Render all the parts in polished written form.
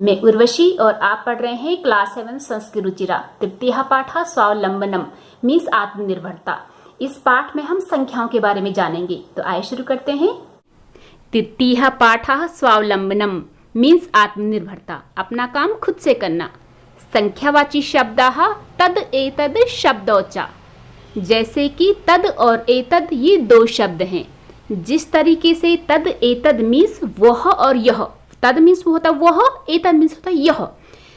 मैं उर्वशी और आप पढ़ रहे हैं क्लास 7 संस्कृत रुचिरा तृतीय पाठ स्वावलंबनम मीन्स आत्मनिर्भरता। इस पाठ में हम संख्याओं के बारे में जानेंगे, तो आइए शुरू करते हैं। तृतीय पाठ स्वावलंबनम मीन्स आत्मनिर्भरता, अपना काम खुद से करना। संख्यावाची शब्द तद एतद शब्दोचा, जैसे कि तद और एतद ये दो शब्द हैं। जिस तरीके से तद एतद मीन्स वह और यह, तद मीन्स होता वह, एतद मीन्स होता यह।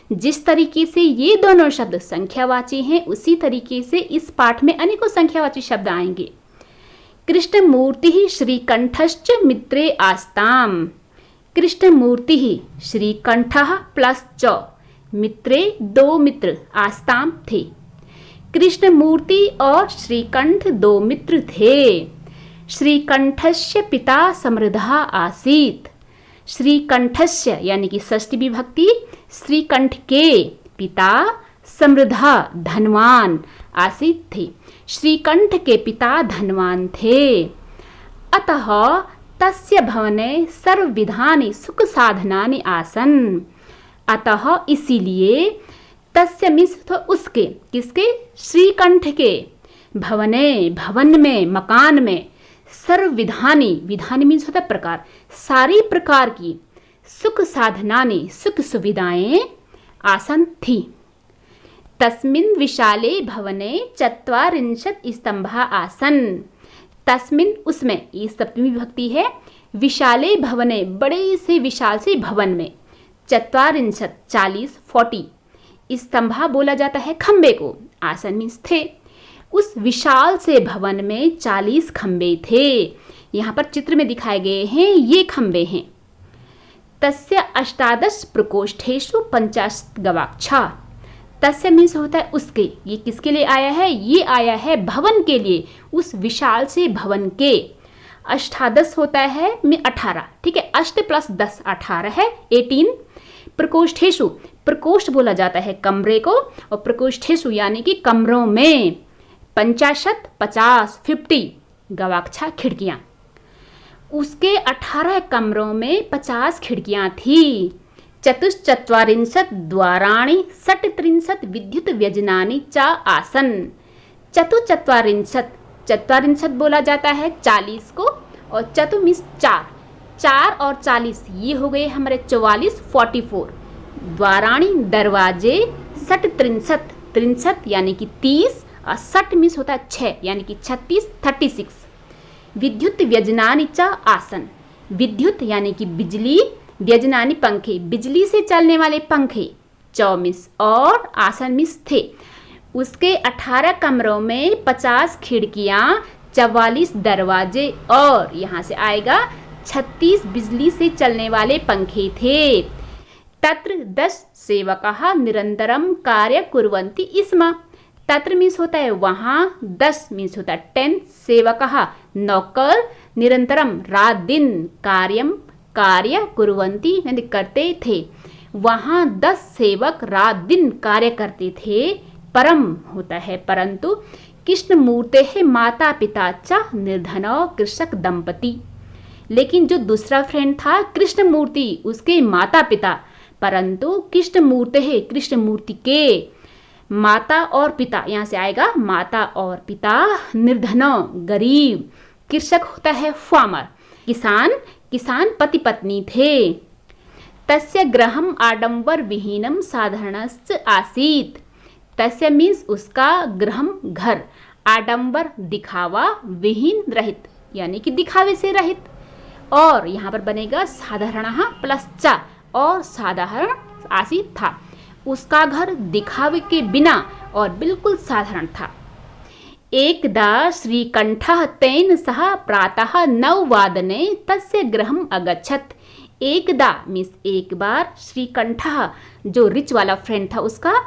जिस तरीके से ये दोनों शब्द संख्यावाची हैं, उसी तरीके से इस पाठ में अनेकों संख्यावाची शब्द आएंगे। कृष्णमूर्ति श्रीकंठश्च मित्रे आस्ताम। कृष्णमूर्ति श्रीकंठ प्लस च, मित्रे दो मित्र, आस्ताम थे। कृष्णमूर्ति और श्रीकंठ दो मित्र थे। श्रीकंठस्य पिता समृद्धा आसीत्। श्रीकंठस्य यानी कि षष्ठी विभक्ति, श्रीकंठ के पिता समृद्धा धनवान आसीत् थे। श्रीकंठ के पिता धनवान थे। अतः तस्य भवने सर्वविधानि सुख साधनानि आसन्। अतः इसीलिए तस्य मीन्स तो उसके, किसके, श्रीकंठ के, भवने भवन में, मकान में, सर्वविधानी, विधानी मीन्स होता प्रकार, सारी प्रकार की, सुख साधनानि सुख सुविधाएं आसन थी। तस्मिन् विशाले भवने चत्वारिंशत् स्तंभा आसन। तस्मिन् उसमें, ये सप्तमी विभक्ति है, विशाले भवने बड़े से विशाल से भवन में, चत्वारिंशत् 40 40, स्तंभा बोला जाता है खंबे को, आसन मीन्स थे। उस विशाल से भवन में 40 खंबे थे। यहाँ पर चित्र में दिखाए गए हैं ये खंबे हैं। तस्य अष्टादश प्रकोष्ठेषु 50 गवाक्षा। तस्य मीन्स होता है उसके, ये किसके लिए आया है, ये आया है भवन के लिए, उस विशाल से भवन के। अष्टादश होता है में 18, ठीक है, अष्ट प्लस 10 18 है, 18। प्रकोष्ठेषु, प्रकोष्ठ बोला जाता है कमरे को, और प्रकोष्ठेषु यानी कि कमरों में। 50 50 गवाक्षा खिड़कियां, उसके 18 कमरों में 50 खिड़कियां थी। चतुश्चत्वारिंशत् द्वाराणि षट्त्रिंशत् विद्युत व्यजनानि च आसन। चतुश्चत्वारिंशत्, चत्वारिंशत् बोला जाता है 40 को, और चतु मीन्स 4, 4 और 40 ये हो गए हमारे 44 44। द्वाराणी दरवाजे, षट्त्रिंशत् 63 यानी कि 30, और षट मीन्स होता है 6 यानी कि 36 36। विद्युत व्यजनानि च आसन। विद्युत यानी कि बिजली, व्यजनानि पंखे, बिजली से चलने वाले पंखे, 24 और आसन मीन्स थे। उसके 18 कमरों में 50 खिड़कियां, 44 दरवाजे, और यहाँ से आएगा 36 बिजली से चलने वाले पंखे थे। तत्र 10 सेवकाः निरंतरम कार्य कुर्वन्ति स्म। तत्र मीन्स होता है वहाँ, 10 मीन्स होता है 10, सेवकाः नौकर, निरंतरम रात दिन, कार्यम कार्य, कुर्वन्ति यानी करते थे। वहाँ 10 सेवक रात दिन कार्य करते थे। परम होता है परंतु। कृष्णमूर्तेः माता पिता च निर्धनो कृषक दंपति। लेकिन जो दूसरा फ्रेंड था कृष्णमूर्ति, उसके माता पिता, परंतु कृष्णमूर्तेः कृष्णमूर्ति के माता और पिता, यहाँ से आएगा माता और पिता, निर्धनो गरीब, कृषक होता है फार्मर, किसान, किसान पति पत्नी थे। तस्य गृहम आडंबर विहीनम साधारणस्य आसीत्। तस्य मीन्स उसका, गृहम घर, आडंबर दिखावा, विहीन रहित यानी कि दिखावे से रहित, और यहाँ पर बनेगा साधारण प्लस च, और साधारण आसीत् था। उसका घर दिखावे के बिना और बिल्कुल साधारण था। एकदा श्रीकंठः तेन सह प्रातः 9 वादने तस्य गृहम् अगच्छत्। एकदा मीन्स एक बार, श्रीकंठः जो रिच वाला फ्रेंड था उसका,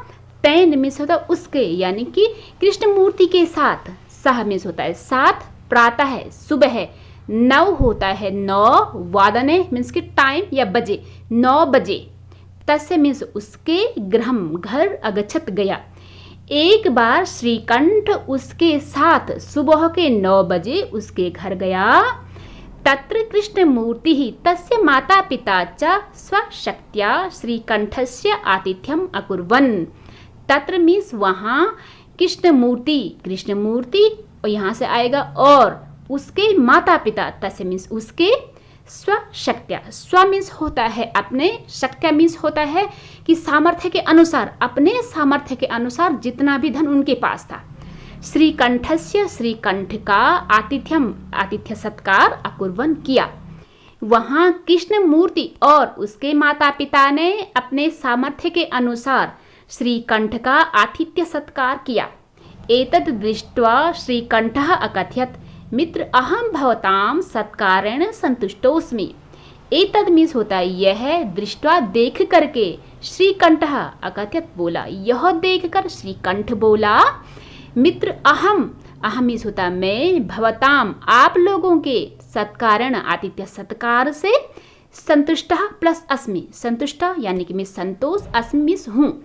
तेन मीन्स होता है उसके यानी कि कृष्णमूर्ति के साथ, सह मीन्स होता है साथ, प्रातः है सुबह है, 9 होता है 9, वादने मीन्स की टाइम या बजे, 9 बजे। तस्य मीन्स उसके, गृहम घर, अगच्छत गया। एक बार श्रीकंठ उसके साथ सुबह के 9 बजे उसके घर गया। तत्र कृष्णमूर्तिः तस्य माता पिता च स्वशक्त्या श्रीकंठस्य आतिथ्यम अकुर्वन्। तत्र मीन्स वहाँ कृष्णमूर्ति और यहाँ से आएगा और उसके माता पिता, तस्य मीन्स उसके, स्वशक्त्या, स्व मीन्स होता है अपने, शक्त्या मीन्स होता है कि सामर्थ्य के अनुसार, अपने सामर्थ्य के अनुसार जितना भी धन उनके पास था, श्रीकंठस्य, श्रीकंठ का आतिथ्यम, आतिथ्य सत्कार अकुर्वन् किया। वहाँ कृष्ण मूर्ति और उसके माता पिता ने अपने सामर्थ्य के अनुसार श्रीकंठ का आतिथ्य सत्कार किया। एतद् दृष्ट्वा श्रीकंठः अकथयत् मित्र अहम भवताम सत्कारेण संतुष्टोस्मि। एतद् मीन्स होता है यह, दृष्टवा देख करके, श्रीकंठः अकथयत् बोला, यह देखकर श्रीकंठ बोला, मित्र अहम, अहम मीन्स होता मैं, भवताम आप लोगों के, सत्कारेण आतिथ्य सत्कार से, संतुष्ट प्लस अस्मि, संतुष्ट यानी कि मैं संतोष, अस्मि मीन्स हूँ।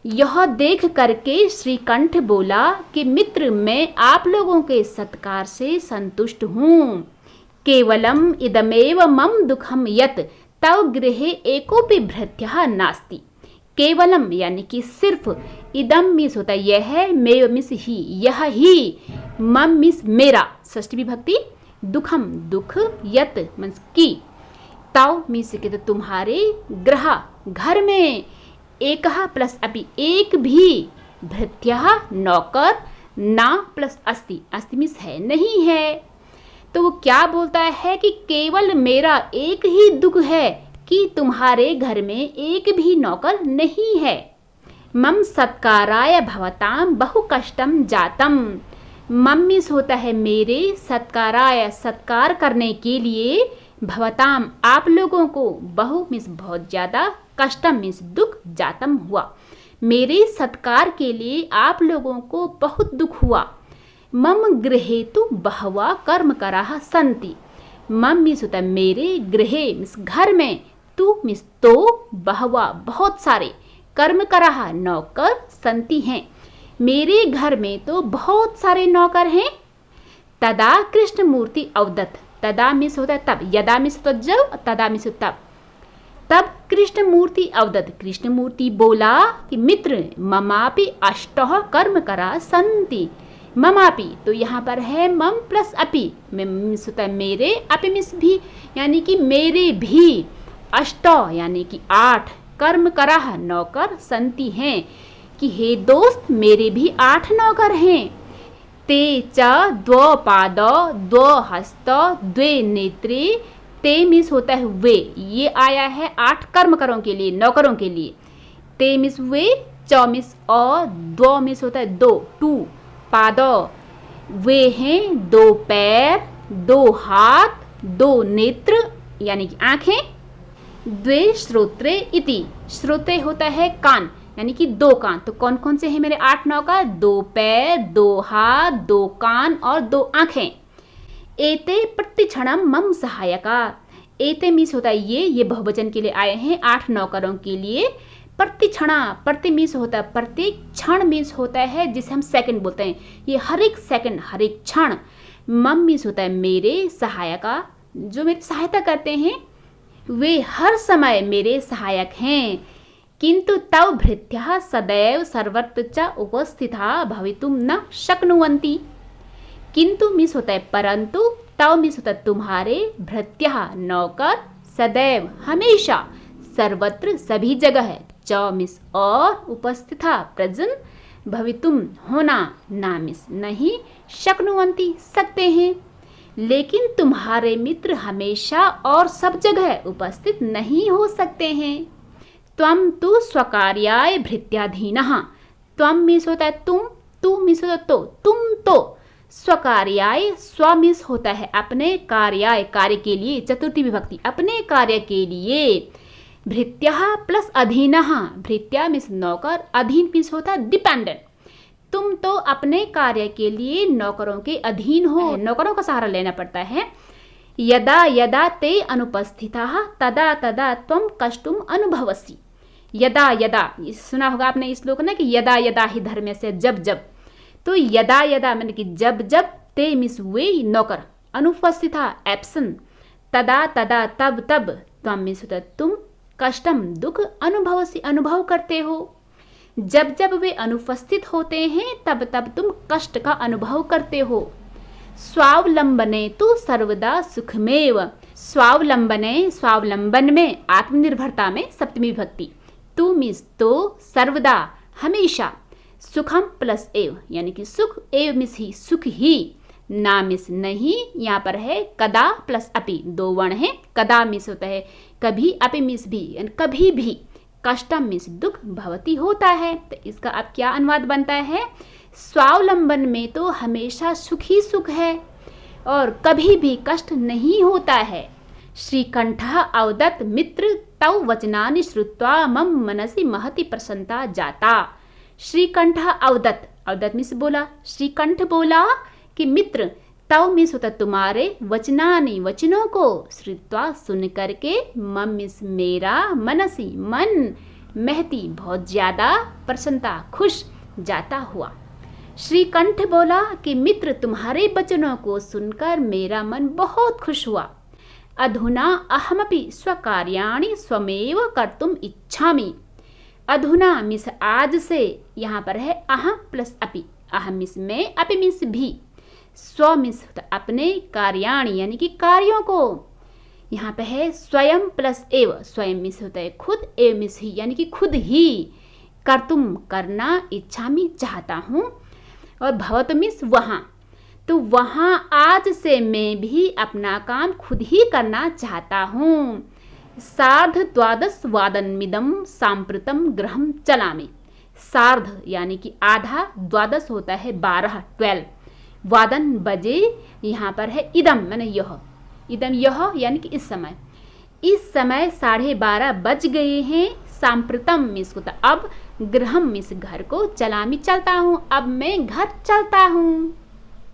यह देख करके श्रीकंठ बोला कि मित्र मैं आप लोगों के सत्कार से संतुष्ट हूँ। केवलम इदमेव मम दुखम यत् तव गृहे एकोपि भृत्यः नास्ति। केवलम यानी कि सिर्फ, इदम मीन्स होता है यह, मेव मीन्स ही, यह ही, मम मीन्स मेरा, षष्ठी विभक्ति, दुखम दुख, यत् मीन्स की, तव मीन्स के तुम्हारे, गृह घर में, एक प्लस अपि एक भी, भृत्यः नौकर, ना प्लस अस्ति, अस्ति मीन्स है नहीं है। तो वो क्या बोलता है कि केवल मेरा एक ही दुख है कि तुम्हारे घर में एक भी नौकर नहीं है। मम सत्काराय भवताम बहु कष्टम जातम। मम मीन्स होता है मेरे, सत्काराय सत्कार करने के लिए, भवताम आप लोगों को, बहु मीन्स बहुत ज़्यादा, कष्टम मीन्स दुख, जातम हुआ, मेरे सत्कार के लिए आप लोगों को बहुत दुख हुआ। मम गृहे तु बहवा कर्म कराः सन्ति। मम मीन्स होता है मेरे, गृहे मीन्स घर में, तु मीन्स तो, बहवा बहुत सारे, कर्म कराः नौकर, सन्ति हैं, मेरे घर में तो बहुत सारे नौकर हैं। तदा कृष्णमूर्ति अवदत्। तदा मीन्स होता है तब, यदा मीन्स तो जब, तदा मीन्स तब। तब कृष्णमूर्ति अवदत्, कृष्णमूर्ति बोला कि मित्र ममापि अष्टः कर्म करा सन्ति। ममापि तो यहाँ पर है मम प्लस अपि, मीन्स होता है मेरे, अपि मीन्स भी, यानी कि मेरे भी, अष्ट यानी कि 8, कर्म कराः नौकर, सन्ति हैं कि हे दोस्त मेरे भी 8 नौकर हैं। ते च द्वौ पादौ द्वौ हस्तौ द्वे नेत्रे, ते मीन्स होता है वे, ये आया है 8 कर्मकरों के लिए, नौकरों के लिए। ते मीन्स वे, च मीन्स और, द्वौ मीन्स होता है 2, 2, पादौ वे हैं 2 पैर, 2 हाथ, 2 नेत्र यानी कि आंखें, द्वे श्रोत्रे इति, श्रोत्रे होता है कान, यानी कि 2 कान। तो कौन कौन से हैं मेरे 8 नौकर? 2 पैर, 2 हाथ, 2 कान और 2 आंखें। एते प्रतिक्षणम मम सहायका। एते मीन्स होता है ये बहुवचन के लिए आए हैं 8 नौकरों के लिए। प्रतिक्षणा, प्रति मीन्स होता है प्रत्येक, क्षण मीन्स होता है जिसे हम सेकंड बोलते हैं, ये हर एक सेकंड, हर एक क्षण। मम मीन्स होता है मेरे, सहायका जो मेरी सहायता करते हैं, वे हर समय मेरे सहायक हैं। किंतु तव भृत्यः सदैव सर्वत्र च उपस्थिता भवितुम न शक्नुवन्ति। किंतु मीन्स होता है परंतु, तव मीन्स होता है तुम्हारे, भृत्यः नौकर, सदैव हमेशा, सर्वत्र सभी जगह है, च मीन्स और, उपस्थिता प्रेजेंट, भवितुम होना, ना मीन्स नहीं, शक्नुवन्ति सकते हैं। लेकिन तुम्हारे मित्र हमेशा और सब जगह उपस्थित नहीं हो सकते हैं। त्वं तु स्वकार्याय भृत्याधीनः। त्वं मीन्स होता है तुम, तू मीन्स होता है तो, तुम तो, स्वकार्याय, स्व मीन्स होता है अपने, कार्याय कार्य के लिए, चतुर्थी विभक्ति, अपने कार्य के लिए, भृत्यः प्लस अधीनः, भृत्या मीन्स नौकर, अधीन मीन्स होता है डिपेंडेंट। तुम तो अपने कार्य के लिए नौकरों के अधीन हो, नौकरों का सहारा लेना पड़ता है। यदा यदा ते अनुपस्थिताः तदा तदा त्वं कष्टुम अनुभवसि। यदा यदा, सुना होगा आपने इस श्लोक ना कि यदा यदा ही धर्म से, जब जब, तो यदा यदा मैंने कि जब जब, ते मीन्स वे नौकर अनुपस्थिता एब्सेंट, तदा तदा तब तब, त्वम मीन्स होता है तुम, कष्टम दुख, अनुभव करते हो। जब जब वे अनुपस्थित होते हैं तब तब तुम कष्ट का अनुभव करते हो। स्वावलंबने तो सर्वदा सुखमेव, स्वावलंबन में, आत्मनिर्भरता में सप्तमी विभक्ति, तू मीन्स तो, सर्वदा हमेशा, सुखम प्लस एव यानी कि सुख, एव मीन्स ही, सुख ही, ना मिस नहीं, यहाँ पर है कदा प्लस अपि, दो वर्ण है। कदा मिस होता है कभी, अपि मिस भी यानी कभी भी, कष्टम मिस दुख, भवती होता है। तो इसका अब क्या अनुवाद बनता है, स्वावलंबन में तो हमेशा सुख ही सुख है और कभी भी कष्ट नहीं होता है। श्रीकंठः अवदत् मित्र तौ वचनानि श्रुत्वा मम मनसि महति प्रसन्नता जाता। श्रीकंठः अवदत्, अवदत् मिस बोला, श्रीकंठ बोला कि मित्र, तव मिस होता तुम्हारे, वचनानि वचनों को, श्रुत्वा सुन करके, मम मिस मेरा, मनसी मन, महती बहुत ज्यादा, प्रसन्नता खुश, जाता हुआ। श्रीकंठ बोला कि मित्र तुम्हारे वचनों को सुनकर मेरा मन बहुत खुश हुआ। अधुना अहमपि स्वकार्याणि स्वमेव कर्तुम इच्छामि। अधुना मिस आज से, यहाँ पर है अहम प्लस अपि, अहम मिस में, अपि मिस भी, स्व मिस अपने, कार्याणि यानी कि कार्यों को, यहाँ पे है स्वयं प्लस एव, स्वयं मिस होता है खुद, एव मिस ही यानी कि खुद ही, कर्तुम करना, इच्छामि चाहता हूँ, और भवत मिस वहाँ, तो वहाँ आज से मैं भी अपना काम खुद ही करना चाहता हूँ। सार्ध द्वादश वादनमिदं सांप्रतम गृहं चलामि। सार्ध यानी कि आधा, द्वादश होता है 12, 12, वादन बजे, यहाँ पर है इदम मैंने यह, इदम यह यानी कि इस समय 12:30 बज गए हैं। सांप्रतम मिस होता अब, गृहम मिस घर को, चलामी चलता हूँ, अब मैं घर चलता हूँ।